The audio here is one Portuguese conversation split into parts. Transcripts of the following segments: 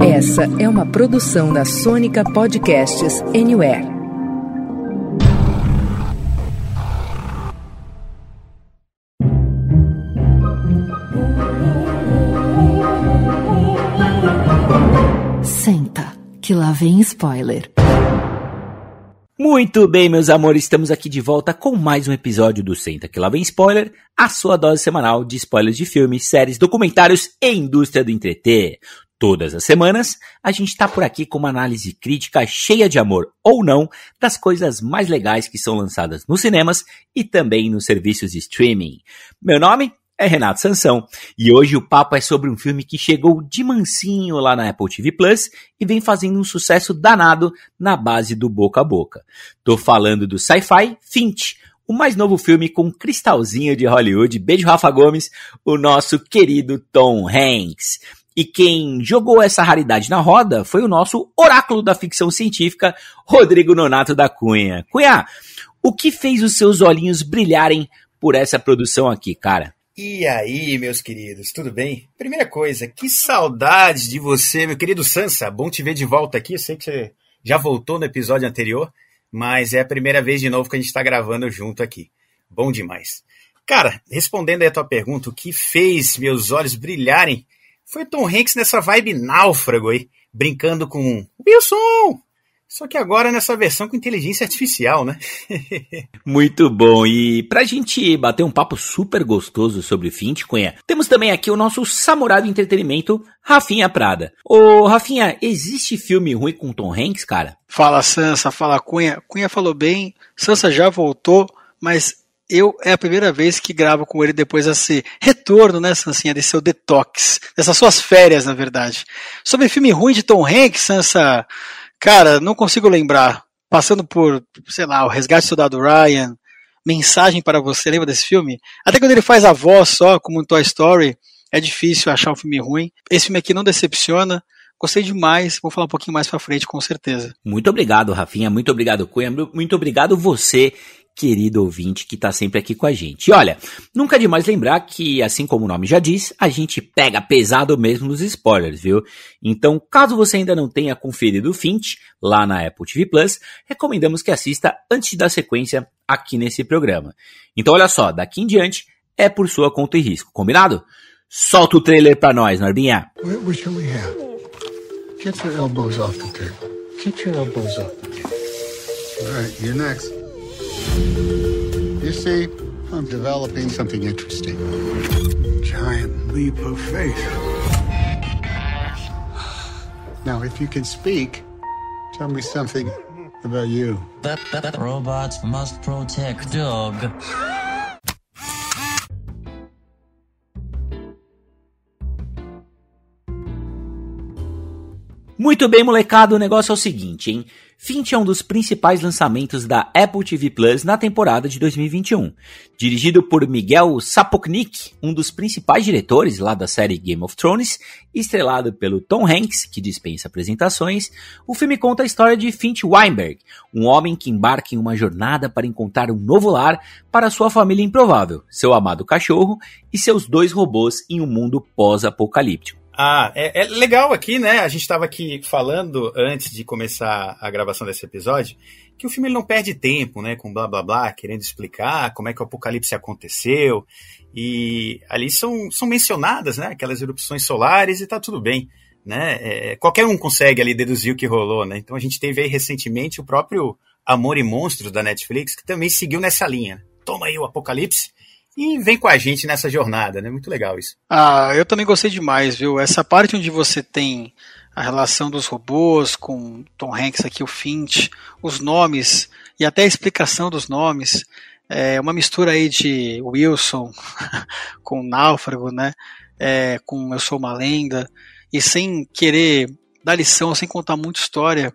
Essa é uma produção da Sônica Podcasts Anywhere. Senta, que lá vem spoiler. Muito bem, meus amores, estamos aqui de volta com mais um episódio do Senta que lá vem spoiler, a sua dose semanal de spoilers de filmes, séries, documentários e indústria do entreter. Todas as semanas, a gente tá por aqui com uma análise crítica cheia de amor ou não das coisas mais legais que são lançadas nos cinemas e também nos serviços de streaming. Meu nome é Renato Sansão e hoje o papo é sobre um filme que chegou de mansinho lá na Apple TV Plus e vem fazendo um sucesso danado na base do boca a boca. Tô falando do sci-fi Finch, o mais novo filme com cristalzinho de Hollywood, beijo Rafa Gomes, o nosso querido Tom Hanks. E quem jogou essa raridade na roda foi o nosso oráculo da ficção científica, Rodrigo Nonato da Cunha. Cunha, o que fez os seus olhinhos brilharem por essa produção aqui, cara? E aí, meus queridos, tudo bem? Primeira coisa, que saudades de você, meu querido Sansa. Bom te ver de volta aqui. Eu sei que você já voltou no episódio anterior, mas é a primeira vez de novo que a gente está gravando junto aqui. Bom demais. Cara, respondendo aí a tua pergunta, o que fez meus olhos brilharem foi Tom Hanks nessa vibe náufrago aí, brincando com Wilson! Só que agora nessa versão com inteligência artificial, né? Muito bom, e pra gente bater um papo super gostoso sobre Finch, Cunha, temos também aqui o nosso samurai do entretenimento, Rafinha Prada. Ô, Rafinha, existe filme ruim com Tom Hanks, cara? Fala Sansa, fala Cunha. Cunha falou bem, Sansa já voltou, mas é a primeira vez que gravo com ele depois desse retorno, né, Sansinha, desse seu detox, dessas suas férias, na verdade. Sobre filme ruim de Tom Hanks, Sansa, cara, não consigo lembrar. Passando por, sei lá, O Resgate do Soldado Ryan, Mensagem para Você, lembra desse filme? Até quando ele faz a voz só, como em Toy Story, é difícil achar um filme ruim. Esse filme aqui não decepciona. Gostei demais, vou falar um pouquinho mais pra frente, com certeza. Muito obrigado, Rafinha, muito obrigado, Cunha, muito obrigado você, querido ouvinte que tá sempre aqui com a gente. E olha, nunca é demais lembrar que, assim como o nome já diz, a gente pega pesado mesmo nos spoilers, viu? Então, caso você ainda não tenha conferido o Finch, lá na Apple TV Plus, recomendamos que assista antes de dar sequência aqui nesse programa. Então, olha só, daqui em diante é por sua conta e risco, combinado? Solta o trailer pra nós, Norbinha. What shall we have? Get your elbows off the table. Get your elbows off the table. All right, you're next. You see, I'm developing something interesting. Giant leap of faith. Now, if you can speak, tell me something about you. Robots must protect dog. Muito bem, molecada, o negócio é o seguinte, hein? Finch é um dos principais lançamentos da Apple TV Plus na temporada de 2021. Dirigido por Miguel Sapochnik, um dos principais diretores lá da série Game of Thrones, estrelado pelo Tom Hanks, que dispensa apresentações, o filme conta a história de Finch Weinberg, um homem que embarca em uma jornada para encontrar um novo lar para sua família improvável, seu amado cachorro e seus 2 robôs em um mundo pós-apocalíptico. É legal aqui, né? A gente estava aqui falando, antes de começar a gravação desse episódio, que o filme ele não perde tempo, né? Com blá blá blá, querendo explicar como é que o apocalipse aconteceu. E ali são mencionadas, né? Aquelas erupções solares e tá tudo bem, né? Qualquer um consegue ali deduzir o que rolou, né? Então a gente teve aí recentemente o próprio Amor e Monstros da Netflix, que também seguiu nessa linha. Toma aí o apocalipse e vem com a gente nessa jornada, né? Muito legal isso. Eu também gostei demais, viu? Essa parte onde você tem a relação dos robôs com Tom Hanks aqui, o Finch, os nomes e até a explicação dos nomes, é uma mistura aí de Wilson com Náufrago, né? Com Eu Sou Uma Lenda, e sem querer dar lição, sem contar muita história,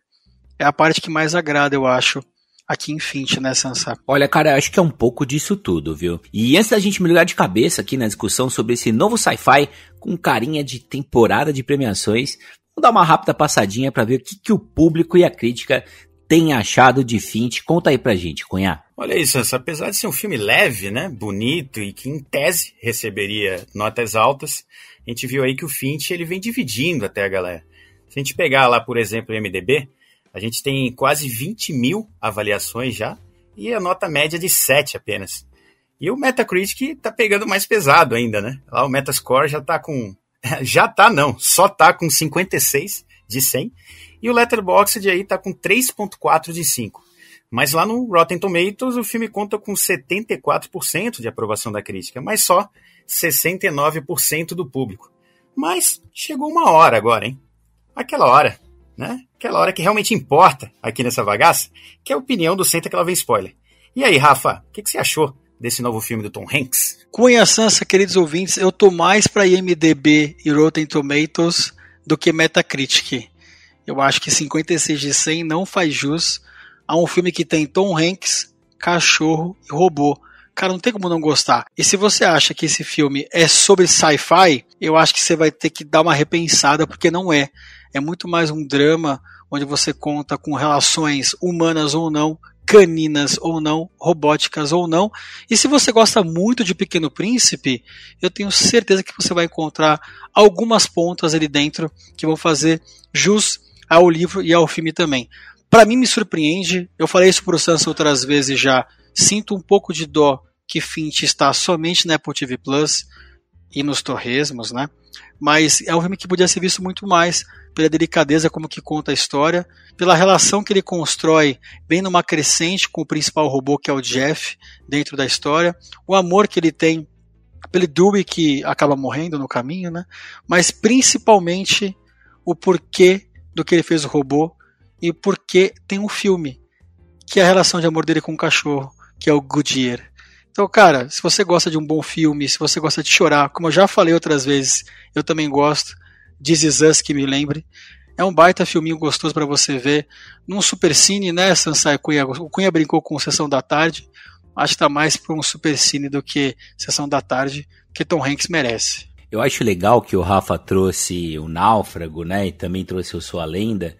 é a parte que mais agrada, eu acho, aqui em Finch, né, Sansa? Olha, cara, acho que é um pouco disso tudo, viu? E antes da gente mergulhar de cabeça aqui na discussão sobre esse novo sci-fi com carinha de temporada de premiações, vamos dar uma rápida passadinha pra ver o que o público e a crítica têm achado de Finch. Conta aí pra gente, Cunha. Olha isso, Sansa, apesar de ser um filme leve, né, bonito e que em tese receberia notas altas, a gente viu aí que o Fincher ele vem dividindo até a galera. Se a gente pegar lá, por exemplo, o IMDb, a gente tem quase 20 mil avaliações já, e a nota média de 7 apenas. E o Metacritic tá pegando mais pesado ainda, né? Lá o Metascore só tá com 56 de 100, e o Letterboxd aí tá com 3.4 de 5. Mas lá no Rotten Tomatoes o filme conta com 74% de aprovação da crítica, mas só 69% do público. Mas chegou uma hora agora, hein? Aquela hora, né? Aquela hora que realmente importa aqui nessa bagaça, que é a opinião do Senta Que Lá Vem Spoiler. E aí, Rafa, o que você achou desse novo filme do Tom Hanks? Cunha, Sansa, queridos ouvintes, eu tô mais para IMDb e Rotten Tomatoes do que Metacritic. Eu acho que 56 de 100 não faz jus a um filme que tem Tom Hanks, cachorro e robô. Cara, não tem como não gostar. E se você acha que esse filme é sobre sci-fi, eu acho que você vai ter que dar uma repensada, porque não é. É muito mais um drama onde você conta com relações humanas ou não, caninas ou não, robóticas ou não. E se você gosta muito de Pequeno Príncipe, eu tenho certeza que você vai encontrar algumas pontas ali dentro que vão fazer jus ao livro e ao filme também. Para mim me surpreende, eu falei isso pro Sansa outras vezes já, sinto um pouco de dó que Finch está somente na Apple TV Plus e nos torresmos, né? Mas é um filme que podia ser visto muito mais pela delicadeza como que conta a história, pela relação que ele constrói bem numa crescente com o principal robô que é o Jeff dentro da história, o amor que ele tem pelo Dewey que acaba morrendo no caminho, né? Mas principalmente o porquê do que ele fez o robô e porque tem um filme que é a relação de amor dele com o cachorro, que é o Goodyear. Então, cara, se você gosta de um bom filme, se você gosta de chorar, como eu já falei outras vezes, eu também gosto, This Is Us, que me lembre, é um baita filminho gostoso para você ver, num supercine, né, Sansai Cunha? O Cunha brincou com Sessão da Tarde, acho que tá mais para um supercine do que Sessão da Tarde, que Tom Hanks merece. Eu acho legal que o Rafa trouxe o Náufrago, né, e também trouxe o Sua Lenda.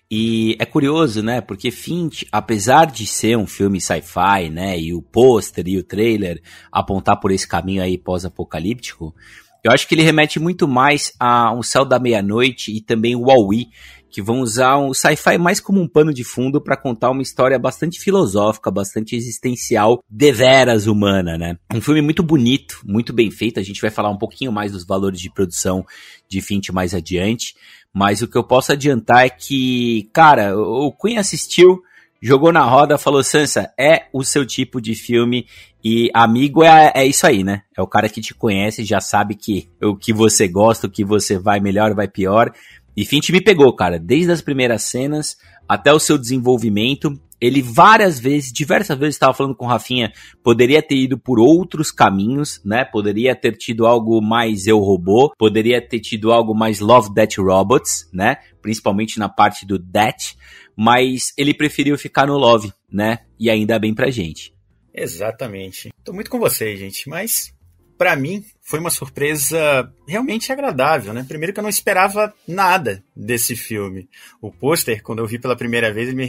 E é curioso, né, porque Finch, apesar de ser um filme sci-fi, né, e o pôster e o trailer apontar por esse caminho aí pós-apocalíptico, eu acho que ele remete muito mais a Um Céu da Meia-Noite e também o Wall-E, que vão usar um sci-fi mais como um pano de fundo para contar uma história bastante filosófica, bastante existencial, deveras humana, né. Um filme muito bonito, muito bem feito, a gente vai falar um pouquinho mais dos valores de produção de Finch mais adiante, mas o que eu posso adiantar é que, cara, o Queen assistiu, jogou na roda, falou, Sansa, é o seu tipo de filme e amigo é isso aí, né? É o cara que te conhece, já sabe que o que você gosta, o que você vai melhor, vai pior. E Finch me pegou, cara, desde as primeiras cenas até o seu desenvolvimento. Ele diversas vezes estava falando com o Rafinha, poderia ter ido por outros caminhos, né? Poderia ter tido algo mais Eu, Robô, poderia ter tido algo mais Love, Death, Robots, né? Principalmente na parte do Death, mas ele preferiu ficar no Love, né? E ainda bem pra gente. Exatamente. Tô muito com vocês, gente, mas pra mim foi uma surpresa realmente agradável, né? Primeiro que eu não esperava nada desse filme. O pôster, quando eu vi pela primeira vez, ele me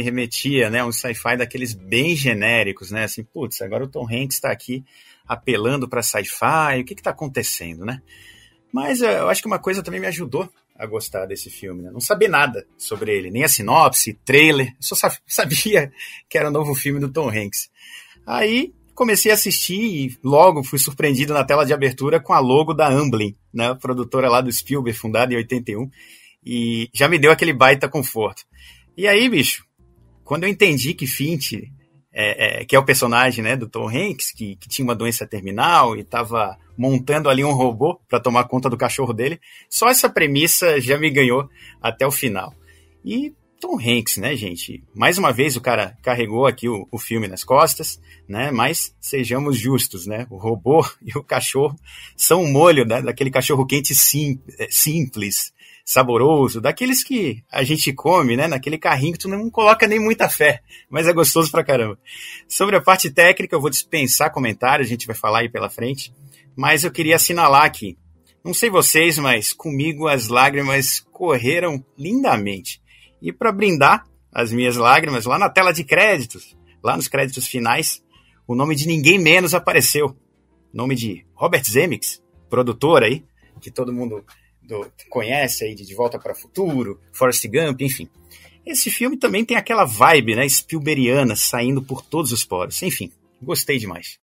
remetia, né, um sci-fi daqueles bem genéricos, né? Assim, putz, agora o Tom Hanks tá aqui apelando pra sci-fi, o que tá acontecendo, né? Mas eu acho que uma coisa também me ajudou a gostar desse filme, né? Não saber nada sobre ele, nem a sinopse, trailer, eu só sabia que era o novo filme do Tom Hanks. Aí comecei a assistir e logo fui surpreendido na tela de abertura com a logo da Amblin, né, a produtora lá do Spielberg, fundada em 81, e já me deu aquele baita conforto. E aí, bicho, quando eu entendi que Finch, que é o personagem, né, do Tom Hanks, que tinha uma doença terminal e estava montando ali um robô para tomar conta do cachorro dele, só essa premissa já me ganhou até o final. E Tom Hanks, né, gente? Mais uma vez o cara carregou aqui o filme nas costas, né? Mas sejamos justos, né? O robô e o cachorro são um molho, né, daquele cachorro quente simples, saboroso, daqueles que a gente come, né? Naquele carrinho que tu não coloca nem muita fé, mas é gostoso pra caramba. Sobre a parte técnica eu vou dispensar comentários, a gente vai falar aí pela frente, mas eu queria assinalar aqui. Não sei vocês, mas comigo as lágrimas correram lindamente. E para brindar as minhas lágrimas, lá na tela de créditos, lá nos créditos finais, o nome de ninguém menos apareceu. nome de Robert Zemeckis, produtor aí, que todo mundo conhece aí de Volta para o Futuro, Forrest Gump, enfim. Esse filme também tem aquela vibe, né, Spielbergiana, saindo por todos os poros. Enfim, gostei demais.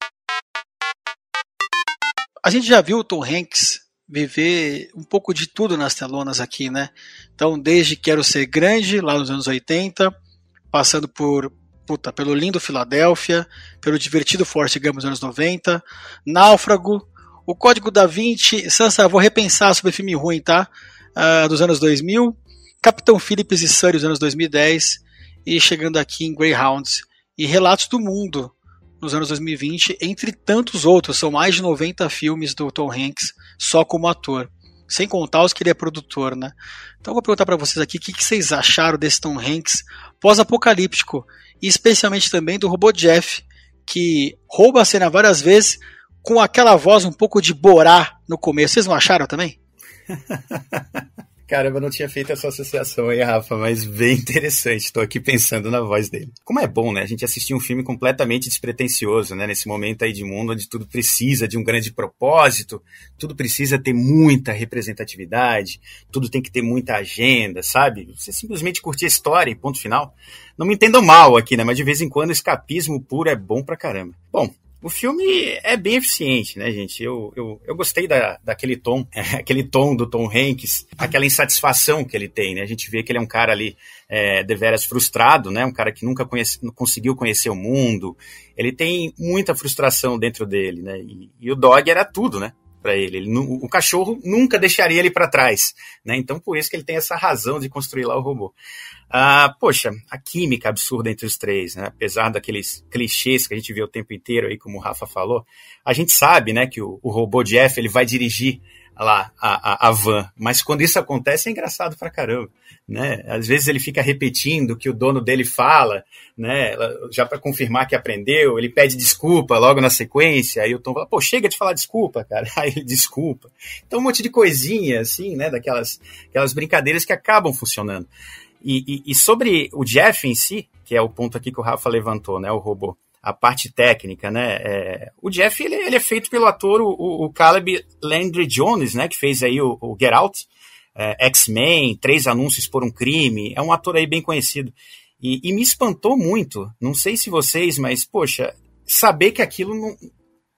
A gente já viu o Tom Hanks viver um pouco de tudo nas telonas aqui, né? Então, desde Quero Ser Grande, lá nos anos 80, passando pelo lindo Filadélfia, pelo divertido Forrest Gump nos anos 90, Náufrago, O Código da Vinci, Sansa, vou repensar sobre filme ruim, tá? Dos anos 2000, Capitão Phillips e Sully dos anos 2010, e chegando aqui em Greyhound, e Relatos do Mundo, nos anos 2020, entre tantos outros. São mais de 90 filmes do Tom Hanks só como ator, sem contar os que ele é produtor, né? Então eu vou perguntar para vocês aqui o que vocês acharam desse Tom Hanks pós-apocalíptico, e especialmente também do robô Jeff, que rouba a cena várias vezes com aquela voz um pouco de Borá no começo. Vocês não acharam também? Caramba, eu não tinha feito essa associação aí, Rafa, mas bem interessante. Estou aqui pensando na voz dele. Como é bom, né? A gente assistir um filme completamente despretensioso, né? Nesse momento aí de mundo onde tudo precisa de um grande propósito, tudo precisa ter muita representatividade, tudo tem que ter muita agenda, sabe? Você simplesmente curtir a história e ponto final. Não me entendam mal aqui, né? Mas de vez em quando escapismo puro é bom pra caramba. Bom, o filme é bem eficiente, né, gente? Eu gostei daquele tom, aquele tom do Tom Hanks, aquela insatisfação que ele tem, né? A gente vê que ele é um cara ali deveras frustrado, né? Um cara que nunca conseguiu conhecer o mundo. Ele tem muita frustração dentro dele, né? E o Dog era tudo, né? Para ele. O cachorro nunca deixaria ele para trás, né? Então por isso que ele tem essa razão de construir lá o robô. Poxa, a química absurda entre os três, né? Apesar daqueles clichês que a gente vê o tempo inteiro aí, como o Rafa falou, a gente sabe, né, que o robô Jeff, ele vai dirigir lá a van, mas quando isso acontece é engraçado pra caramba, né? Às vezes ele fica repetindo o que o dono dele fala, né? Já para confirmar que aprendeu, ele pede desculpa logo na sequência, aí o Tom fala, pô, chega de falar desculpa, cara, aí ele desculpa. Então um monte de coisinha, assim, né, aquelas brincadeiras que acabam funcionando. E sobre o Jeff em si, que é o ponto aqui que o Rafa levantou, né, o robô, a parte técnica, né, o Jeff, ele é feito pelo ator, o Caleb Landry Jones, né, que fez aí o Get Out, X-Men, 3 Anúncios por um Crime, é um ator aí bem conhecido, e me espantou muito, não sei se vocês, mas, poxa, saber que aquilo não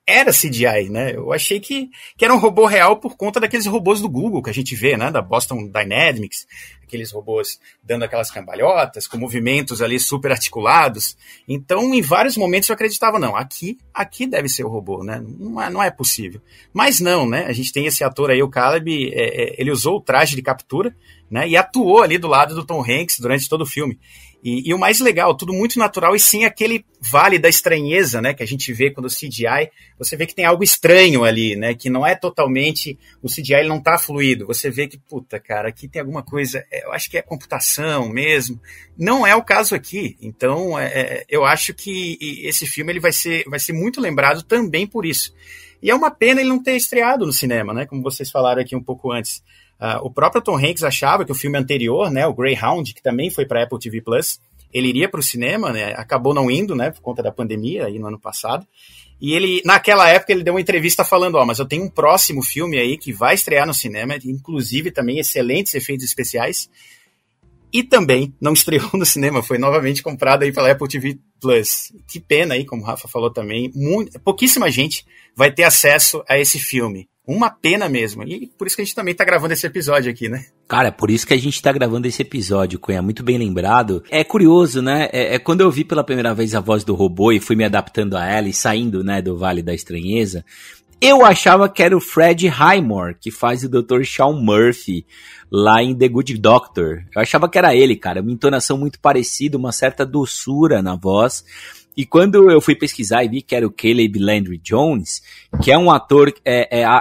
era CGI, né? Eu achei que era um robô real por conta daqueles robôs do Google que a gente vê, né? Da Boston Dynamics, aqueles robôs dando aquelas cambalhotas, com movimentos ali super articulados. Então, em vários momentos eu acreditava, não, aqui deve ser o robô, né? Não é possível. Mas não, né? A gente tem esse ator aí, o Caleb, ele usou o traje de captura, né? E atuou ali do lado do Tom Hanks durante todo o filme. E o mais legal, tudo muito natural e sem aquele vale da estranheza, né, que a gente vê quando o CGI, você vê que tem algo estranho ali, né, que não é totalmente, o CGI ele não tá fluido, você vê que, puta, cara, aqui tem alguma coisa, eu acho que é computação mesmo, não é o caso aqui, então eu acho que esse filme ele vai ser muito lembrado também por isso. E é uma pena ele não ter estreado no cinema, né, como vocês falaram aqui um pouco antes. O próprio Tom Hanks achava que o filme anterior, né, o Greyhound, que também foi para Apple TV+, ele iria para o cinema, né, acabou não indo, né, por conta da pandemia, aí no ano passado, e ele, naquela época, ele deu uma entrevista falando, mas eu tenho um próximo filme aí que vai estrear no cinema, inclusive também excelentes efeitos especiais, e também não estreou no cinema, foi novamente comprado aí pela Apple TV+. Que pena aí, como o Rafa falou também, pouquíssima gente vai ter acesso a esse filme. Uma pena mesmo. E por isso que a gente também tá gravando esse episódio aqui, né? Cara, por isso que a gente tá gravando esse episódio, Cunha, muito bem lembrado. É curioso, né? Quando eu vi pela primeira vez a voz do robô e fui me adaptando a ela e saindo, né, do Vale da Estranheza, eu achava que era o Fred Highmore, que faz o Dr. Sean Murphy lá em The Good Doctor. Eu achava que era ele, cara. Uma entonação muito parecida, uma certa doçura na voz. E quando eu fui pesquisar e vi que era o Caleb Landry Jones, que é um ator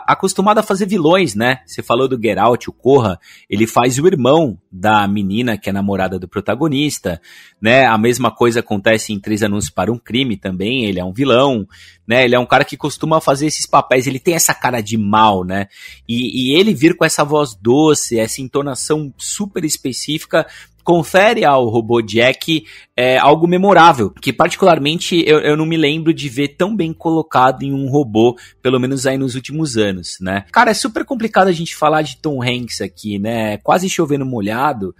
acostumado a fazer vilões, né? Você falou do Get Out, o Corra, ele faz o irmão da menina que é namorada do protagonista, né? A mesma coisa acontece em 3 Anúncios para um Crime também, ele é um vilão, né? Ele é um cara que costuma fazer esses papéis, ele tem essa cara de mal, né? E ele vir com essa voz doce, essa entonação super específica, confere ao robô Jack algo memorável, que particularmente eu não me lembro de ver tão bem colocado em um robô, pelo menos aí nos últimos anos, né? Cara, é super complicado a gente falar de Tom Hanks aqui, né? Quase chovendo molhado,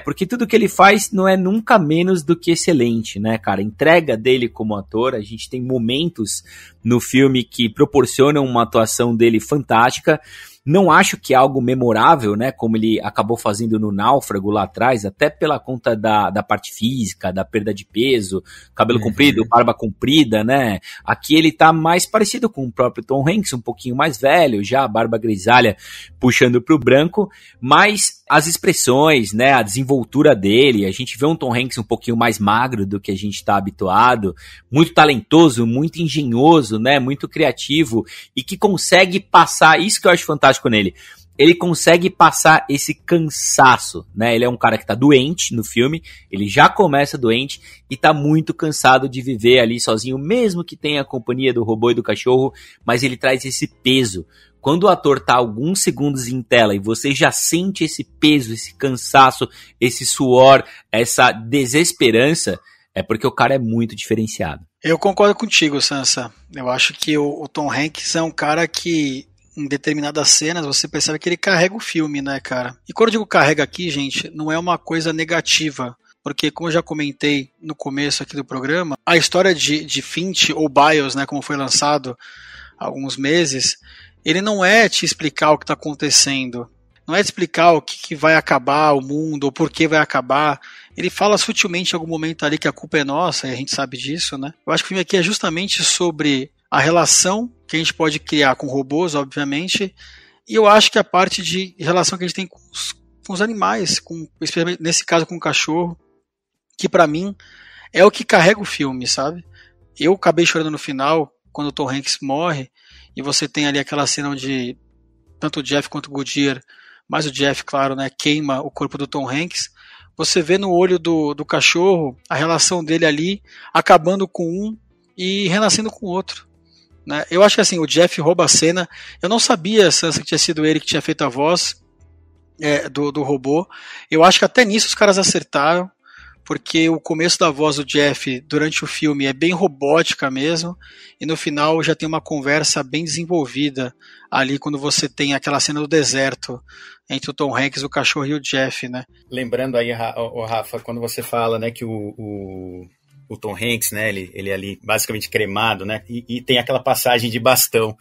porque tudo que ele faz não é nunca menos do que excelente, né, cara? A entrega dele como ator, a gente tem momentos no filme que proporcionam uma atuação dele fantástica. Não acho que é algo memorável, né, como ele acabou fazendo no Náufrago lá atrás, até pela conta da parte física, da perda de peso, cabelo comprido, barba comprida, né. Aqui ele tá mais parecido com o próprio Tom Hanks, um pouquinho mais velho, já a barba grisalha puxando pro branco, mas as expressões, né, a desenvoltura dele, a gente vê um Tom Hanks um pouquinho mais magro do que a gente tá habituado, muito talentoso, muito engenhoso, né, muito criativo, e que consegue passar, isso que eu acho fantástico nele, ele consegue passar esse cansaço, né? Ele é um cara que tá doente no filme, ele já começa doente e tá muito cansado de viver ali sozinho, mesmo que tenha a companhia do robô e do cachorro, mas ele traz esse peso. Quando o ator tá alguns segundos em tela e você já sente esse peso, esse cansaço, esse suor, essa desesperança, é porque o cara é muito diferenciado. Eu concordo contigo, Sansa. Eu acho que o Tom Hanks é um cara que em determinadas cenas você percebe que ele carrega o filme, né, cara? E quando eu digo carrega aqui, gente, não é uma coisa negativa, porque como eu já comentei no começo aqui do programa, a história de Finch ou BIOS, né, como foi lançado há alguns meses, ele não é te explicar o que está acontecendo, não é te explicar o que vai acabar o mundo, ou por que vai acabar. Ele fala sutilmente em algum momento ali que a culpa é nossa, e a gente sabe disso, né? Eu acho que o filme aqui é justamente sobre a relação que a gente pode criar com robôs, obviamente, e eu acho que a parte de relação que a gente tem com os animais, nesse caso com o cachorro, que pra mim é o que carrega o filme, sabe? Eu acabei chorando no final, quando o Tom Hanks morre, e você tem ali aquela cena onde tanto o Jeff quanto o Goodyear, mas o Jeff, claro, né, queima o corpo do Tom Hanks. Você vê no olho do cachorro a relação dele ali, acabando com um e renascendo com o outro. Né? Eu acho que assim, o Jeff rouba a cena. Eu não sabia, Sansa, que tinha sido ele que tinha feito a voz do robô. Eu acho que até nisso os caras acertaram, porque o começo da voz do Jeff durante o filme é bem robótica mesmo, e no final já tem uma conversa bem desenvolvida ali quando você tem aquela cena do deserto entre o Tom Hanks, o cachorro e o Jeff, né? Lembrando aí, Rafa, quando você fala, né, que o Tom Hanks, né, ele ali basicamente cremado, né, e tem aquela passagem de bastão,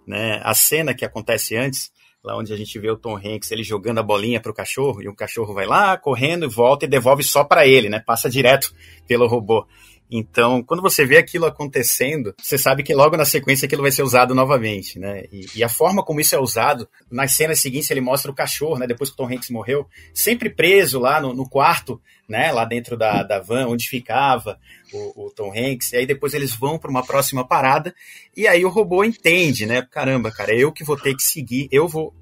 né, a cena que acontece antes, lá onde a gente vê o Tom Hanks, ele jogando a bolinha pro cachorro, e o cachorro vai lá, correndo, e volta e devolve só para ele, né, passa direto pelo robô. Então, quando você vê aquilo acontecendo, você sabe que logo na sequência aquilo vai ser usado novamente, né? E a forma como isso é usado, nas cenas seguintes ele mostra o cachorro, né? Depois que o Tom Hanks morreu, sempre preso lá no quarto, né? Lá dentro da van, onde ficava o Tom Hanks. E aí depois eles vão para uma próxima parada, e aí o robô entende, né? Caramba, cara, eu que vou ter que seguir,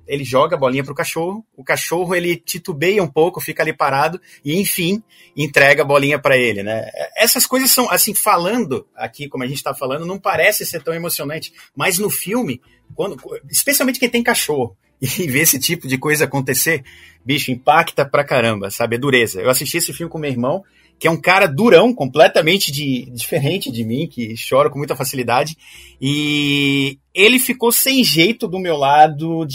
ele joga a bolinha pro cachorro, o cachorro ele titubeia um pouco, fica ali parado, e enfim, entrega a bolinha para ele, né? Essas coisas são, assim, falando aqui, como a gente tá falando, não parece ser tão emocionante, mas no filme, especialmente quem tem cachorro, e ver esse tipo de coisa acontecer, bicho, impacta pra caramba, sabe? É dureza. Eu assisti esse filme com meu irmão, que é um cara durão, completamente diferente de mim, que chora com muita facilidade, e ele ficou sem jeito do meu lado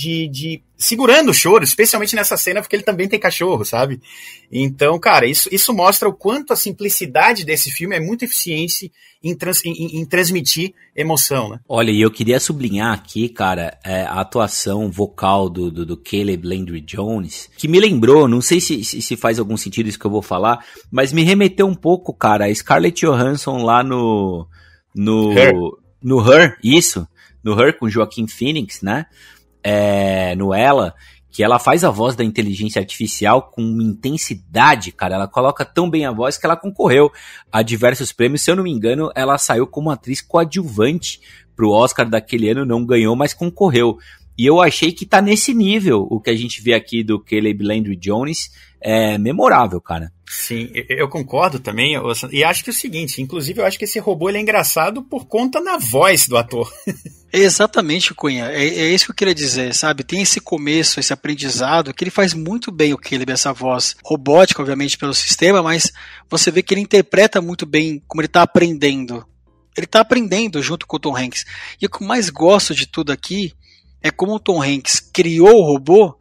segurando o choro, especialmente nessa cena, porque ele também tem cachorro, sabe? Então, cara, isso mostra o quanto a simplicidade desse filme é muito eficiente em transmitir emoção, né? Olha, e eu queria sublinhar aqui, cara, a atuação vocal do Caleb Landry Jones, que me lembrou, não sei se faz algum sentido isso que eu vou falar, mas me remeteu um pouco, cara, a Scarlett Johansson lá no Her, isso, no Her com Joaquin Phoenix, né? No Ela, que ela faz a voz da inteligência artificial com intensidade, cara, ela coloca tão bem a voz que ela concorreu a diversos prêmios, se eu não me engano, ela saiu como atriz coadjuvante pro Oscar daquele ano, não ganhou, mas concorreu. E eu achei que tá nesse nível, o que a gente vê aqui do Caleb Landry Jones, é memorável, cara. Sim, eu concordo também, e acho que é o seguinte, inclusive eu acho que esse robô ele é engraçado por conta da voz do ator. Exatamente, Cunha, é isso que eu queria dizer, sabe? Tem esse começo, esse aprendizado, que ele faz muito bem o Caleb, essa voz robótica, obviamente, pelo sistema, mas você vê que ele interpreta muito bem como ele está aprendendo. Ele está aprendendo junto com o Tom Hanks. E o que eu mais gosto de tudo aqui é como o Tom Hanks criou o robô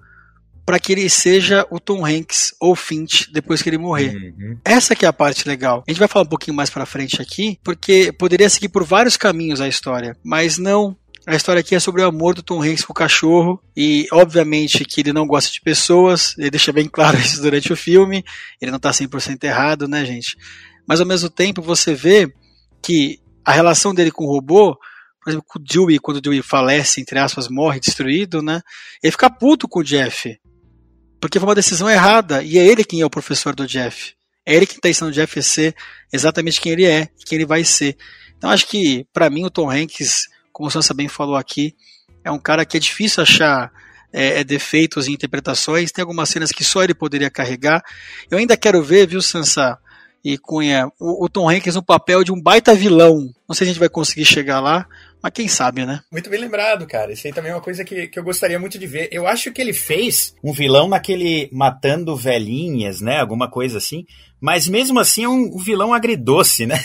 para que ele seja o Tom Hanks ou Finch depois que ele morrer. Uhum. Essa que é a parte legal. A gente vai falar um pouquinho mais pra frente aqui, porque poderia seguir por vários caminhos a história, mas não. A história aqui é sobre o amor do Tom Hanks com o cachorro, e obviamente que ele não gosta de pessoas, ele deixa bem claro isso durante o filme, ele não tá 100% errado, né, gente? Mas ao mesmo tempo você vê que a relação dele com o robô, por exemplo, com o Dewey, quando o Dewey falece, entre aspas, morre destruído, né? Ele fica puto com o Jeff, porque foi uma decisão errada, e é ele quem é o professor do Jeff. É ele que está ensinando o Jeff a ser exatamente quem ele é, quem ele vai ser. Então acho que, para mim, o Tom Hanks, como o Sansa bem falou aqui, é um cara que é difícil achar defeitos em interpretações, tem algumas cenas que só ele poderia carregar. Eu ainda quero ver, viu, Sansa e Cunha, o Tom Hanks no papel de um baita vilão. Não sei se a gente vai conseguir chegar lá, mas quem sabe, né? Muito bem lembrado, cara. Isso aí também é uma coisa que eu gostaria muito de ver. Eu acho que ele fez um vilão naquele Matando Velhinhas, né? Alguma coisa assim. Mas mesmo assim é um vilão agridoce, né?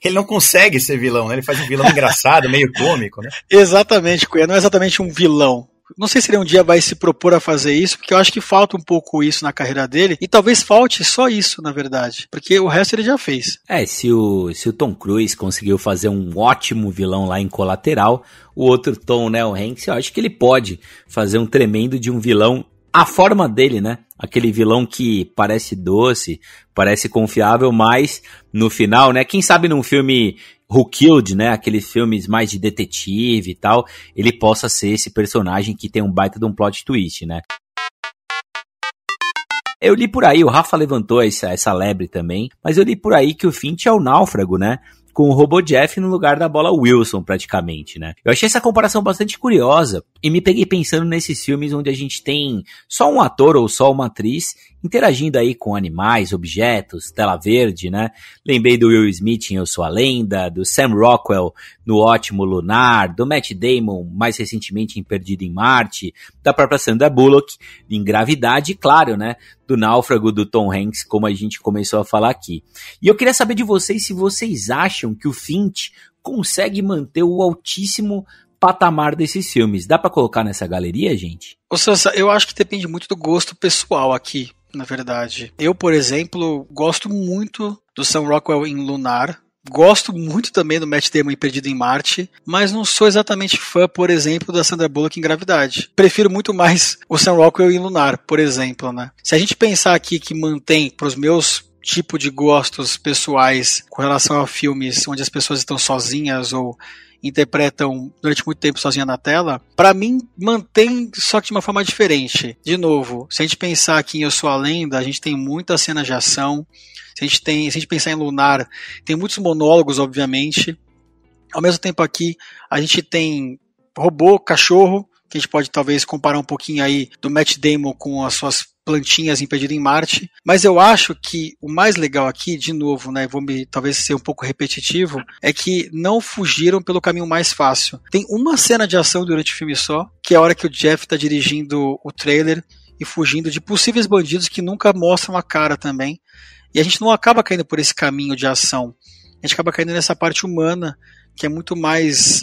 Ele não consegue ser vilão, né? Ele faz um vilão engraçado, meio cômico, né? Exatamente, Cunha. Não é exatamente um vilão. Não sei se ele um dia vai se propor a fazer isso, porque eu acho que falta um pouco isso na carreira dele, e talvez falte só isso, na verdade, porque o resto ele já fez. Se o Tom Cruise conseguiu fazer um ótimo vilão lá em Colateral, o outro Tom, né, o Hanks, eu acho que ele pode fazer um tremendo de um vilão à forma dele, né? Aquele vilão que parece doce, parece confiável, mas no final, né? Quem sabe num filme Who Killed, né? Aqueles filmes mais de detetive e tal, ele possa ser esse personagem que tem um baita de um plot twist, né? Eu li por aí, o Rafa levantou essa lebre também, mas eu li por aí que o Finch é o náufrago, né? Com o robô Jeff no lugar da bola Wilson, praticamente, né? Eu achei essa comparação bastante curiosa e me peguei pensando nesses filmes onde a gente tem só um ator ou só uma atriz interagindo aí com animais, objetos, tela verde, né? Lembrei do Will Smith em Eu Sou a Lenda, do Sam Rockwell no Ótimo Lunar, do Matt Damon mais recentemente em Perdido em Marte, da própria Sandra Bullock em Gravidade, e claro, né? Do náufrago do Tom Hanks, como a gente começou a falar aqui. E eu queria saber de vocês se vocês acham que o Finch consegue manter o altíssimo patamar desses filmes. Dá pra colocar nessa galeria, gente? Ô Sansa, eu acho que depende muito do gosto pessoal aqui, na verdade. Eu, por exemplo, gosto muito do Sam Rockwell em Lunar. Gosto muito também do Matt Damon em Perdido em Marte, mas não sou exatamente fã, por exemplo, da Sandra Bullock em Gravidade. Prefiro muito mais o Sam Rockwell em Lunar, por exemplo, né? Se a gente pensar aqui que mantém pros meus tipo de gostos pessoais com relação a filmes onde as pessoas estão sozinhas ou interpretam durante muito tempo sozinha na tela, pra mim mantém, só que de uma forma diferente. De novo, se a gente pensar aqui em Eu Sou a Lenda, a gente tem muitas cenas de ação. Se a gente pensar em Lunar, tem muitos monólogos, obviamente. Ao mesmo tempo aqui, a gente tem robô, cachorro, que a gente pode talvez comparar um pouquinho aí do Matt Damon com as suas plantinhas em Perdido em Marte. Mas eu acho que o mais legal aqui, de novo, né, talvez ser um pouco repetitivo, é que não fugiram pelo caminho mais fácil. Tem uma cena de ação durante o filme só, que é a hora que o Jeff está dirigindo o trailer e fugindo de possíveis bandidos que nunca mostram a cara também. E a gente não acaba caindo por esse caminho de ação. A gente acaba caindo nessa parte humana, que é muito mais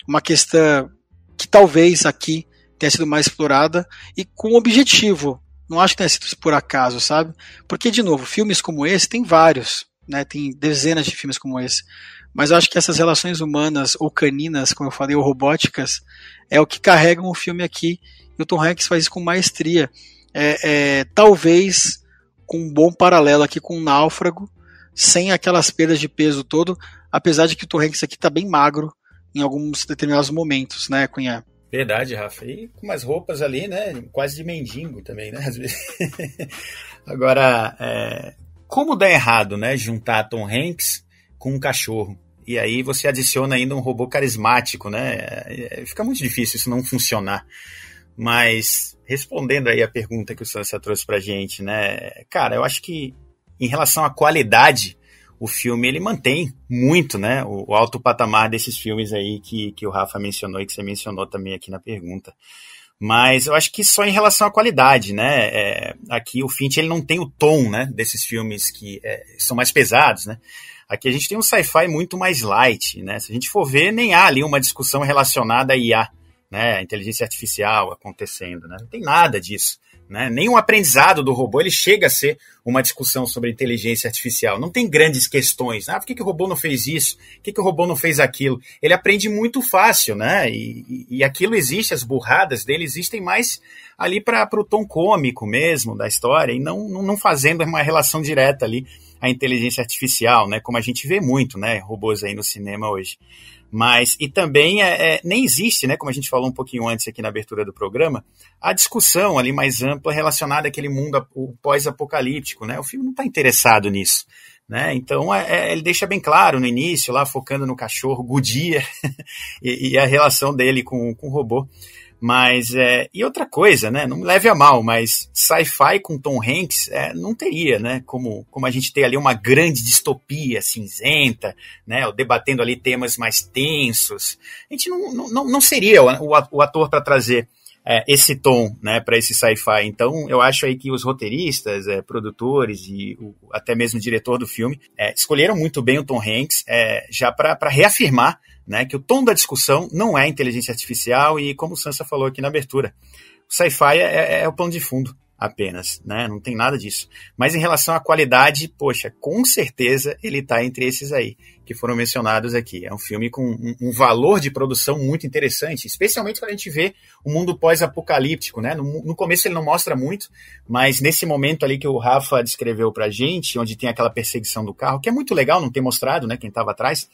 uma questão que talvez aqui tenha sido mais explorada e com objetivo. Não acho que tenha sido por acaso, sabe? Porque, de novo, filmes como esse, tem vários, né? Tem dezenas de filmes como esse. Mas eu acho que essas relações humanas ou caninas, como eu falei, ou robóticas, é o que carregam o filme aqui. E o Tom Hanks faz isso com maestria. Talvez com um bom paralelo aqui com o Náufrago, sem aquelas perdas de peso todo, apesar de que o Tom Hanks aqui está bem magro em alguns determinados momentos, né, Cunha? Verdade, Rafa. E com umas roupas ali, né, quase de mendigo também, né, às vezes. Agora, como dá errado, né, juntar Tom Hanks com um cachorro? e aí você adiciona ainda um robô carismático, né? Fica muito difícil isso não funcionar. Mas, respondendo aí a pergunta que o Sansa trouxe pra gente, né? Cara, eu acho que em relação à qualidade, o filme ele mantém muito, né? O alto patamar desses filmes aí que o Rafa mencionou e que você mencionou também aqui na pergunta. Mas eu acho que só em relação à qualidade, né? Aqui o Fincher ele não tem o tom, né, desses filmes que são mais pesados, né? Aqui a gente tem um sci-fi muito mais light, né? Se a gente for ver, nem há ali uma discussão relacionada a IA, né? A inteligência artificial acontecendo, né? Não tem nada disso, né? Nem o aprendizado do robô ele chega a ser uma discussão sobre inteligência artificial. Não tem grandes questões. Por que o robô não fez isso? Por que o robô não fez aquilo? Ele aprende muito fácil, né? E aquilo existe, as burradas dele existem mais ali para o tom cômico mesmo da história e não fazendo uma relação direta ali à inteligência artificial, né? Como a gente vê muito, né? Robôs aí no cinema hoje. Mas, e também nem existe, né, como a gente falou um pouquinho antes aqui na abertura do programa, a discussão ali mais ampla relacionada àquele mundo pós-apocalíptico, né? O filme não está interessado nisso, né? Então ele deixa bem claro no início, lá focando no cachorro Goodyear e a relação dele com o robô. Mas, e outra coisa, né, não me leve a mal, mas sci-fi com Tom Hanks não teria, né, como a gente tem ali uma grande distopia cinzenta, né, debatendo ali temas mais tensos, a gente não seria o ator para trazer esse tom, né, para esse sci-fi. Então eu acho aí que os roteiristas, produtores e até mesmo o diretor do filme escolheram muito bem o Tom Hanks já para reafirmar, né, que o tom da discussão não é inteligência artificial e, como o Sansa falou aqui na abertura, o sci-fi é o plano de fundo apenas, né, não tem nada disso. Mas em relação à qualidade, poxa, com certeza ele está entre esses aí, que foram mencionados aqui. É um filme com um valor de produção muito interessante, especialmente quando a gente vê o mundo pós-apocalíptico, né, no começo ele não mostra muito, mas nesse momento ali que o Rafa descreveu pra gente, onde tem aquela perseguição do carro, que é muito legal não ter mostrado, né, quem estava atrás,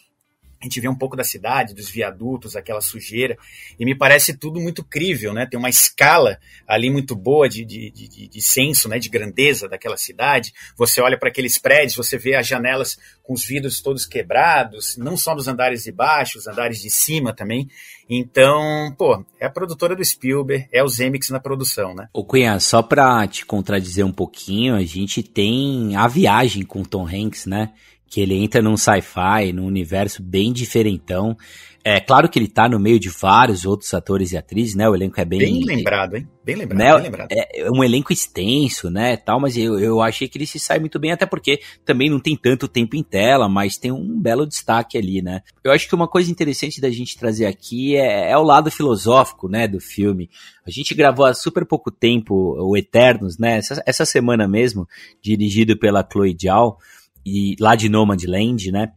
a gente vê um pouco da cidade, dos viadutos, aquela sujeira, e me parece tudo muito crível, né? Tem uma escala ali muito boa de senso, né? De grandeza daquela cidade. Você olha para aqueles prédios, você vê as janelas com os vidros todos quebrados, não só dos andares de baixo, os andares de cima também. Então, é a produtora do Spielberg, é o Zemeckis na produção, né? Ô Cunha, só pra te contradizer um pouquinho, a gente tem A Viagem com Tom Hanks, né? Que ele entra num sci-fi, num universo bem diferentão. É claro que ele tá no meio de vários outros atores e atrizes, né? O elenco é bem lembrado, hein? Bem lembrado, né? Bem lembrado. É um elenco extenso, né? Tal, mas eu achei que ele se sai muito bem, até porque também não tem tanto tempo em tela, mas tem um belo destaque ali, né? Eu acho que uma coisa interessante da gente trazer aqui é o lado filosófico, né, do filme. A gente gravou há super pouco tempo o Eternos, né? Essa semana mesmo, dirigido pela Chloe Zhao, e lá de Nomadland, né,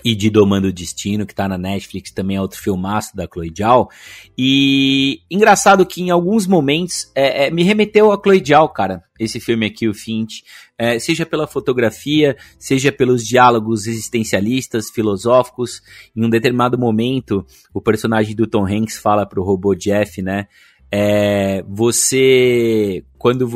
e de Domando o Destino, que tá na Netflix, também é outro filmaço da Chloe Zhao, e engraçado que em alguns momentos me remeteu a Chloe Zhao, cara, esse filme aqui, o Finch, seja pela fotografia, seja pelos diálogos existencialistas, filosóficos. Em um determinado momento, o personagem do Tom Hanks fala pro robô Jeff, né, quando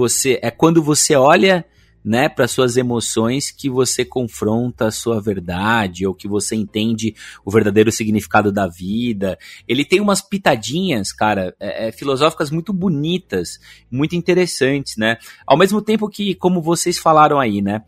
você olha, né, para suas emoções, que você confronta a sua verdade, ou que você entende o verdadeiro significado da vida. Ele tem umas pitadinhas, cara, filosóficas muito bonitas, muito interessantes, né, ao mesmo tempo que, como vocês falaram aí, né,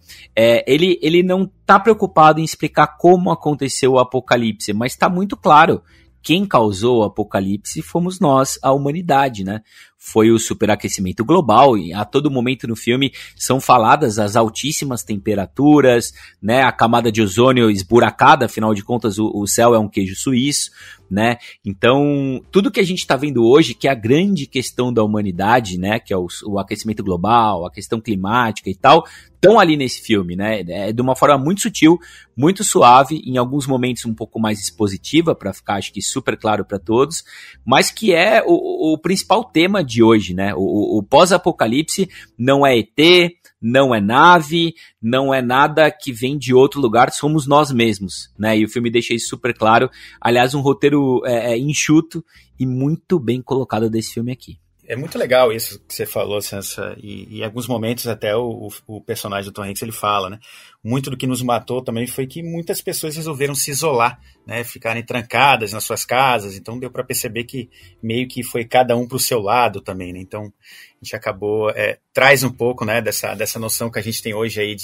ele não tá preocupado em explicar como aconteceu o apocalipse, mas tá muito claro, quem causou o apocalipse fomos nós, a humanidade, né? Foi o superaquecimento global, e a todo momento no filme são faladas as altíssimas temperaturas, né? A camada de ozônio esburacada, afinal de contas o céu é um queijo suíço, né? Então, tudo que a gente está vendo hoje, que é a grande questão da humanidade, né? Que é o aquecimento global, a questão climática e tal, estão ali nesse filme, né? De uma forma muito sutil, muito suave, em alguns momentos um pouco mais expositiva, para ficar, acho que, super claro para todos, mas que é o principal tema de hoje, né? O pós-apocalipse não é ET, não é nave, não é nada que vem de outro lugar, somos nós mesmos, né? E o filme deixa isso super claro. Aliás, um roteiro enxuto e muito bem colocado desse filme aqui. É muito legal isso que você falou, Sansa, e em alguns momentos até o personagem do Tom Hanks ele fala, né? Muito do que nos matou também foi que muitas pessoas resolveram se isolar, né? Ficarem trancadas nas suas casas, então deu para perceber que meio que foi cada um para o seu lado também, né? Então a gente acabou, traz um pouco, né, dessa noção que a gente tem hoje aí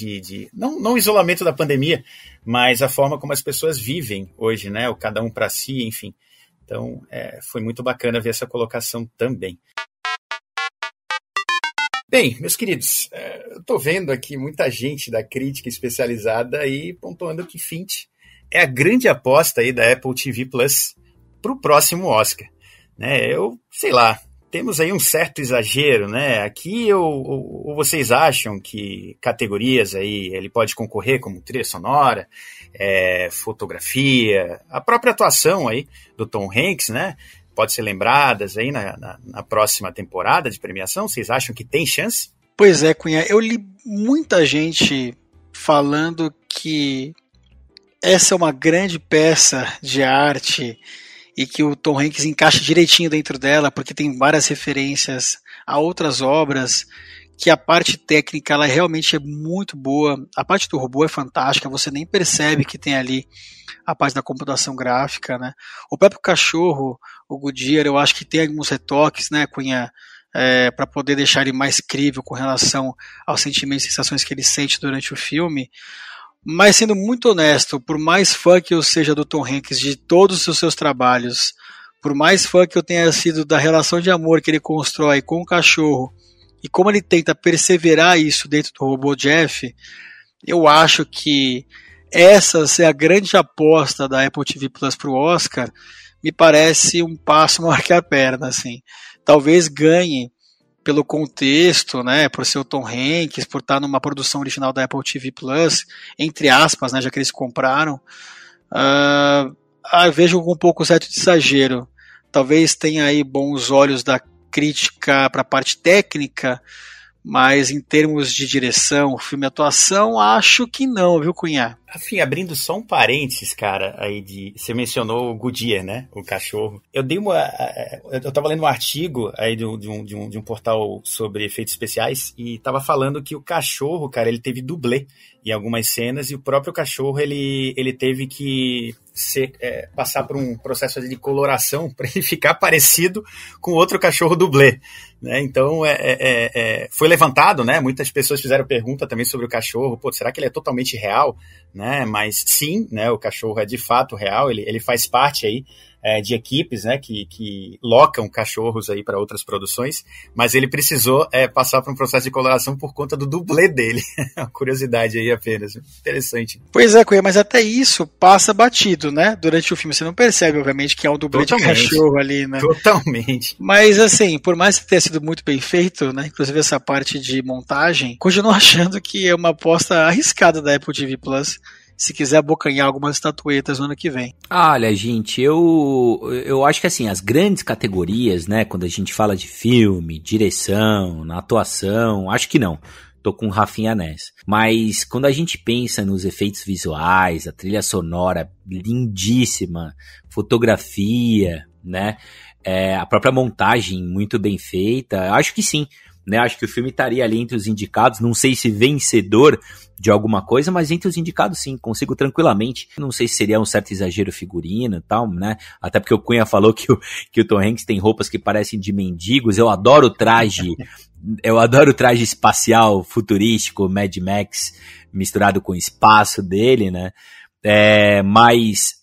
não o isolamento da pandemia, mas a forma como as pessoas vivem hoje, né? O cada um para si, enfim. Então foi muito bacana ver essa colocação também. Bem, meus queridos, eu estou vendo aqui muita gente da crítica especializada aí pontuando que Finch é a grande aposta aí da Apple TV Plus para o próximo Oscar. Né? Eu sei lá, temos aí um certo exagero, né? Aqui ou vocês acham que categorias aí ele pode concorrer como trilha sonora, fotografia, a própria atuação aí do Tom Hanks, né? Pode ser lembradas aí na próxima temporada de premiação? Vocês acham que tem chance? Pois é, Cunha, eu li muita gente falando que essa é uma grande peça de arte e que o Tom Hanks encaixa direitinho dentro dela, porque tem várias referências a outras obras, que a parte técnica ela realmente é muito boa, a parte do robô é fantástica, você nem percebe que tem ali a parte da computação gráfica, né? O próprio cachorro, o Goodyear, eu acho que tem alguns retoques, né, Cunha, para poder deixar ele mais crível com relação aos sentimentos e sensações que ele sente durante o filme. Mas sendo muito honesto, por mais fã que eu seja do Tom Hanks, de todos os seus trabalhos, por mais fã que eu tenha sido da relação de amor que ele constrói com o cachorro, e como ele tenta perseverar isso dentro do robô Jeff, eu acho que essa ser a grande aposta da Apple TV Plus para o Oscar me parece um passo maior que a perna, assim. Talvez ganhe pelo contexto, né, por ser o Tom Hanks, por estar numa produção original da Apple TV Plus, entre aspas, né, já que eles compraram. Vejo com um pouco certo de exagero. Talvez tenha aí bons olhos da crítica para a parte técnica, mas em termos de direção, filme e atuação, acho que não, viu, Cunha? Enfim, abrindo só um parênteses, cara, aí você mencionou o Goodyear, né, o cachorro. Eu tava lendo um artigo aí de um portal sobre efeitos especiais e tava falando que o cachorro, cara, ele teve dublê em algumas cenas e o próprio cachorro, ele teve que passar por um processo de coloração para ele ficar parecido com outro cachorro dublê, né? Então foi levantado, né? Muitas pessoas fizeram pergunta também sobre o cachorro. Pô, será que ele é totalmente real, né? Mas sim, né? O cachorro é de fato real. Ele faz parte aí de equipes, né? Que locam cachorros aí para outras produções. Mas ele precisou passar por um processo de coloração por conta do dublê dele. Curiosidade aí apenas. Interessante. Pois é, Cunha, mas até isso passa batido, né? Durante o filme você não percebe, obviamente, que é um dublê de cachorro ali, né? Totalmente. Mas assim, por mais que tenha sido muito bem feito, né? Inclusive essa parte de montagem, continuo achando que é uma aposta arriscada da Apple TV Plus, se quiser abocanhar algumas estatuetas no ano que vem. Olha, gente, eu acho que assim, as grandes categorias, né, quando a gente fala de filme, direção, na atuação, acho que não. Tô com o Rafinha nessa. Mas quando a gente pensa nos efeitos visuais, a trilha sonora lindíssima, fotografia, né, a própria montagem muito bem feita, acho que sim. Né, acho que o filme estaria ali entre os indicados, não sei se vencedor de alguma coisa, mas entre os indicados sim, consigo tranquilamente. Não sei se seria um certo exagero figurino e tal, né, até porque o Cunha falou que o Tom Hanks tem roupas que parecem de mendigos. Eu adoro o traje espacial, futurístico, Mad Max misturado com o espaço dele, né. Mas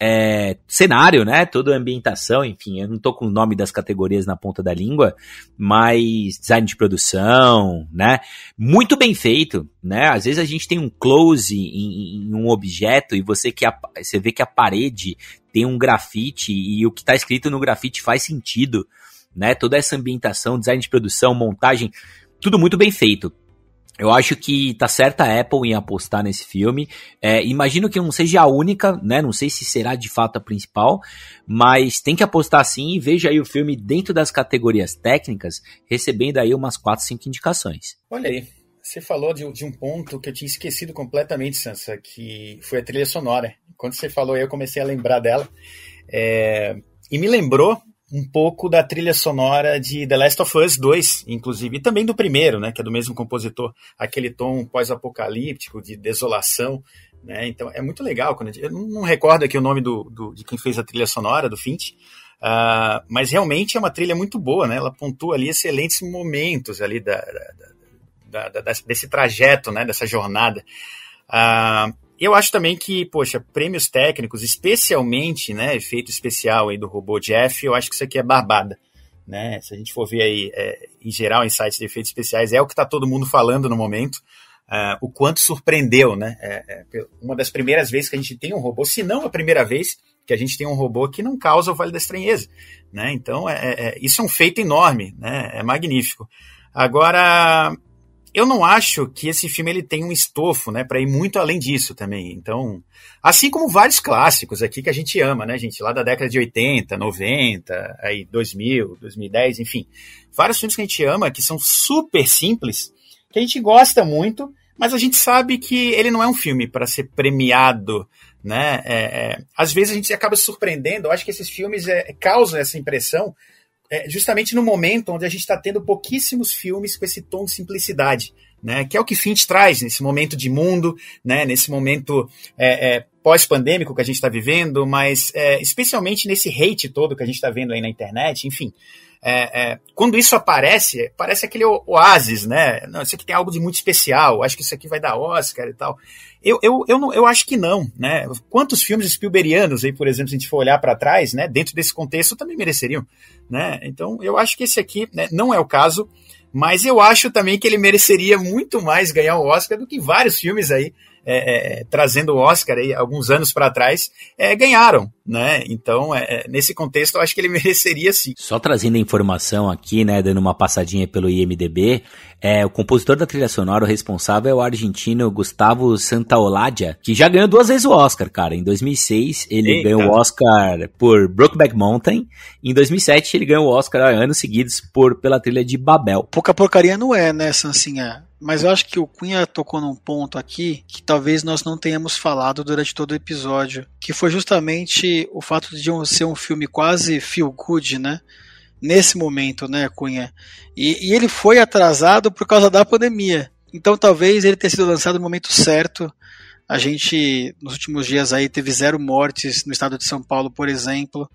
cenário, né, toda a ambientação, enfim, eu não tô com o nome das categorias na ponta da língua, mas design de produção, né, muito bem feito, né, às vezes a gente tem um close em um objeto e você vê que a parede tem um grafite e o que tá escrito no grafite faz sentido, né, toda essa ambientação, design de produção, montagem, tudo muito bem feito. Eu acho que tá certa a Apple em apostar nesse filme. Imagino que não seja a única, né? Não sei se será de fato a principal, mas tem que apostar sim e veja aí o filme dentro das categorias técnicas, recebendo aí umas 4, 5 indicações. Olha aí, você falou de um ponto que eu tinha esquecido completamente, Sansa, que foi a trilha sonora. Quando você falou aí, eu comecei a lembrar dela. E me lembrou, um pouco da trilha sonora de The Last of Us 2, inclusive, e também do primeiro, né, que é do mesmo compositor, aquele tom pós-apocalíptico, de desolação, né, então é muito legal. Eu não recordo aqui o nome de quem fez a trilha sonora, do Finch, mas realmente é uma trilha muito boa, né, ela pontua ali excelentes momentos ali desse trajeto, né, dessa jornada. Eu acho também que, poxa, prêmios técnicos, especialmente, né, efeito especial aí do robô Jeff, eu acho que isso aqui é barbada, né? Se a gente for ver aí, em geral, em sites de efeitos especiais, é o que está todo mundo falando no momento, o quanto surpreendeu, né? Uma das primeiras vezes que a gente tem um robô, se não a primeira vez que a gente tem um robô que não causa o Vale da Estranheza, né? Então, isso é um feito enorme, né? É magnífico. Agora, eu não acho que esse filme ele tem um estofo, né, para ir muito além disso também. Então, assim como vários clássicos aqui que a gente ama, né, gente, lá da década de 80, 90, aí 2000, 2010, enfim, vários filmes que a gente ama que são super simples, que a gente gosta muito, mas a gente sabe que ele não é um filme para ser premiado, né? Às vezes a gente acaba se surpreendendo. Eu acho que esses filmes causam essa impressão justamente no momento onde a gente está tendo pouquíssimos filmes com esse tom de simplicidade, né, que é o que Finch traz nesse momento de mundo, né, nesse momento pós-pandêmico que a gente está vivendo, mas especialmente nesse hate todo que a gente está vendo aí na internet, enfim. Quando isso aparece, parece aquele oásis, né? Não, isso aqui tem algo de muito especial, acho que isso aqui vai dar Oscar e tal. Eu acho que não, né? Quantos filmes Spielbergianos aí, por exemplo, se a gente for olhar para trás, né, dentro desse contexto, também mereceriam, né? Então, eu acho que esse aqui, né, não é o caso, mas eu acho também que ele mereceria muito mais ganhar o Oscar do que vários filmes aí, trazendo o Oscar aí, alguns anos para trás, ganharam, né? Então, nesse contexto, eu acho que ele mereceria sim. Só trazendo a informação aqui, né, dando uma passadinha pelo IMDb, o compositor da trilha sonora, o responsável, é o argentino Gustavo Santaolalla, que já ganhou 2 vezes o Oscar, cara. Em 2006, ele ganhou o Oscar por Brokeback Mountain. Em 2007, ele ganhou o Oscar anos seguidos pela trilha de Babel. Pouca porcaria não é, né, Sancinha? Mas eu acho que o Cunha tocou num ponto aqui que talvez nós não tenhamos falado durante todo o episódio, que foi justamente o fato de ser um filme quase feel good, né? Nesse momento, né, Cunha? E ele foi atrasado por causa da pandemia. Então talvez ele tenha sido lançado no momento certo. A gente, nos últimos dias aí, teve 0 mortes no estado de São Paulo, por exemplo.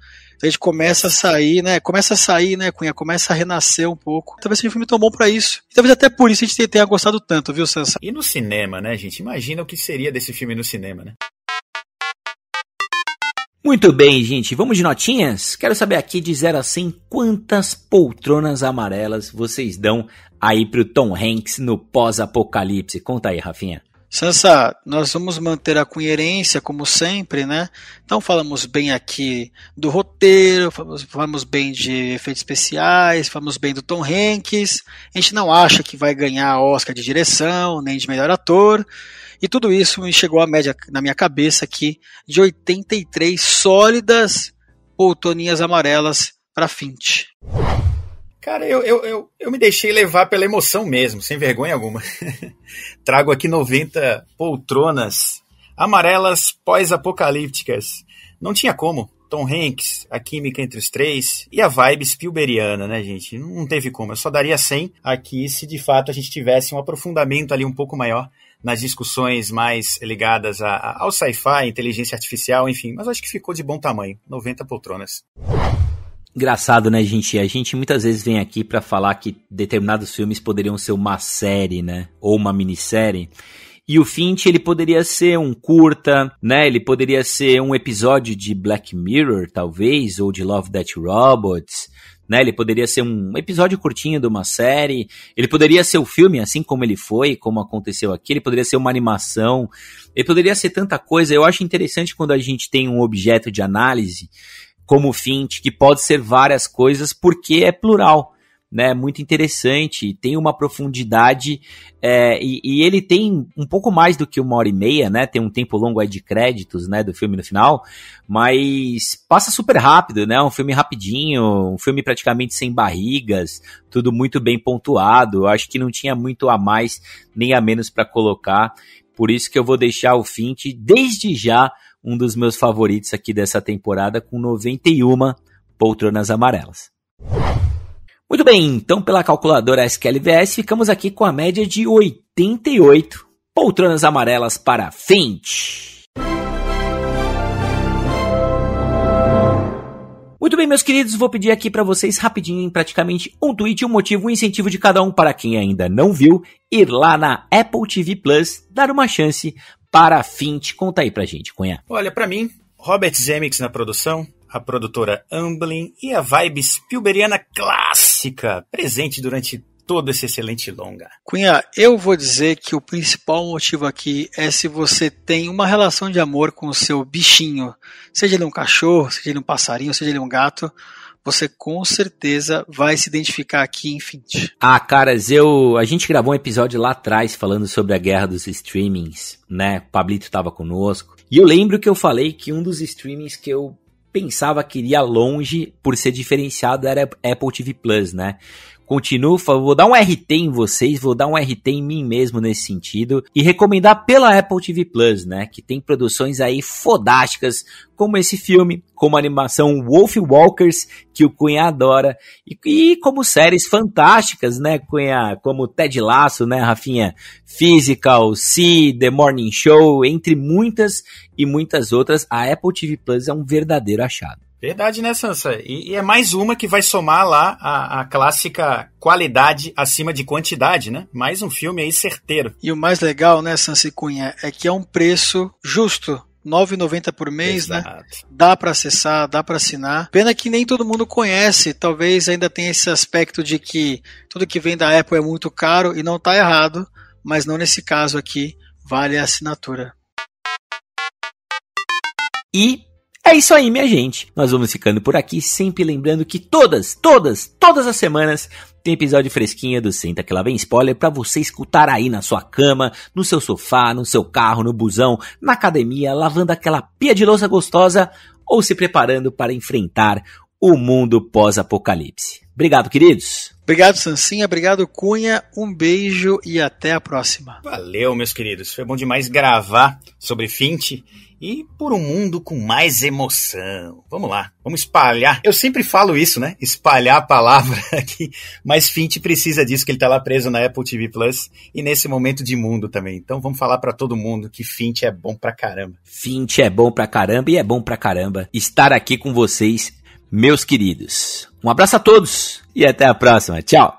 A gente começa a sair, né, Cunha? Começa a renascer um pouco. Talvez seja um filme tão bom pra isso. E talvez até por isso a gente tenha gostado tanto, viu, Sansa? E no cinema, né, gente? Imagina o que seria desse filme no cinema, né? Muito bem, gente. Vamos de notinhas? Quero saber aqui de 0 a 100 quantas poltronas amarelas vocês dão aí pro Tom Hanks no pós-apocalipse. Conta aí, Rafinha. Sansa, nós vamos manter a coerência como sempre, né? Então falamos bem aqui do roteiro, falamos bem de efeitos especiais, falamos bem do Tom Hanks. A gente não acha que vai ganhar Oscar de direção, nem de melhor ator. E tudo isso me chegou a média na minha cabeça aqui de 83 sólidas poltroninhas amarelas para Finch. Cara, eu me deixei levar pela emoção mesmo, sem vergonha alguma. Trago aqui 90 poltronas amarelas pós-apocalípticas. Não tinha como. Tom Hanks, a química entre os três e a vibe Spielbergiana, né, gente? Não teve como. Eu só daria 100 aqui se de fato a gente tivesse um aprofundamento ali um pouco maior nas discussões mais ligadas ao sci-fi, inteligência artificial, enfim. Mas acho que ficou de bom tamanho. 90 poltronas. Engraçado, né, gente? A gente muitas vezes vem aqui pra falar que determinados filmes poderiam ser uma série, né? Ou uma minissérie. E o Finch, ele poderia ser um curta, né? Ele poderia ser um episódio de Black Mirror, talvez, ou de Love, Death Robots, né? Ele poderia ser um episódio curtinho de uma série. Ele poderia ser o filme, assim como ele foi, como aconteceu aqui. Ele poderia ser uma animação. Ele poderia ser tanta coisa. Eu acho interessante quando a gente tem um objeto de análise como o Finch, que pode ser várias coisas, porque é plural, né? Muito interessante, tem uma profundidade, e ele tem um pouco mais do que 1h30, né? Tem um tempo longo aí de créditos, né, do filme no final, mas passa super rápido, né? Um filme rapidinho, um filme praticamente sem barrigas, tudo muito bem pontuado. Eu acho que não tinha muito a mais nem a menos para colocar, por isso que eu vou deixar o Finch desde já um dos meus favoritos aqui dessa temporada, com 91 Poltronas Amarelas. Muito bem, então pela calculadora SQLVS ficamos aqui com a média de 88 poltronas amarelas para Finch. Muito bem, meus queridos, vou pedir aqui para vocês rapidinho, em praticamente um tweet, um motivo, um incentivo de cada um para quem ainda não viu, ir lá na Apple TV Plus, dar uma chance para Finch. Conta aí pra gente, Cunha. Olha, para mim, Robert Zemeckis na produção, a produtora Amblin e a vibe Spielbergiana clássica presente durante todo esse excelente longa. Cunha, eu vou dizer que o principal motivo aqui é se você tem uma relação de amor com o seu bichinho, seja ele um cachorro, seja ele um passarinho, seja ele um gato, você com certeza vai se identificar aqui em Finch. Ah, caras, a gente gravou um episódio lá atrás falando sobre a guerra dos streamings, né? O Pablito tava conosco. E eu lembro que eu falei que um dos streamings que eu pensava que iria longe por ser diferenciado era Apple TV Plus, né? Continuo, vou dar um RT em vocês, vou dar um RT em mim mesmo nesse sentido e recomendar pela Apple TV Plus, né? Que tem produções aí fodásticas, como esse filme, como a animação Wolf Walkers, que o Cunha adora, e como séries fantásticas, né, Cunha? Como Ted Lasso, né, Rafinha? Physical, See, The Morning Show, entre muitas e muitas outras, a Apple TV Plus é um verdadeiro achado. Verdade, né, Sansa? E é mais uma que vai somar lá a clássica qualidade acima de quantidade, né? Mais um filme aí certeiro. E o mais legal, né, Sansa e Cunha, é que é um preço justo. R$ 9,90 por mês, exato, né? Dá para acessar, dá para assinar. Pena que nem todo mundo conhece. Talvez ainda tenha esse aspecto de que tudo que vem da Apple é muito caro e não tá errado, mas não nesse caso aqui. Vale a assinatura. E é isso aí, minha gente. Nós vamos ficando por aqui, sempre lembrando que todas as semanas tem episódio fresquinho do Senta Que Lá Vem Spoiler pra você escutar aí na sua cama, no seu sofá, no seu carro, no busão, na academia, lavando aquela pia de louça gostosa ou se preparando para enfrentar o mundo pós-apocalipse. Obrigado, queridos. Obrigado, Sancinha. Obrigado, Cunha. Um beijo e até a próxima. Valeu, meus queridos. Foi bom demais gravar sobre Finch e por um mundo com mais emoção. Vamos lá, vamos espalhar. Eu sempre falo isso, né? Espalhar a palavra aqui, mas Finch precisa disso, que ele tá lá preso na Apple TV Plus e nesse momento de mundo também. Então vamos falar pra todo mundo que Finch é bom pra caramba. Finch é bom pra caramba e é bom pra caramba estar aqui com vocês, meus queridos. Um abraço a todos e até a próxima. Tchau.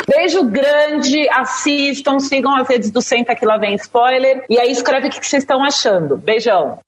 Beijo grande, assistam, sigam as redes do Senta Que Lá Vem Spoiler e aí escreve o que vocês estão achando. Beijão.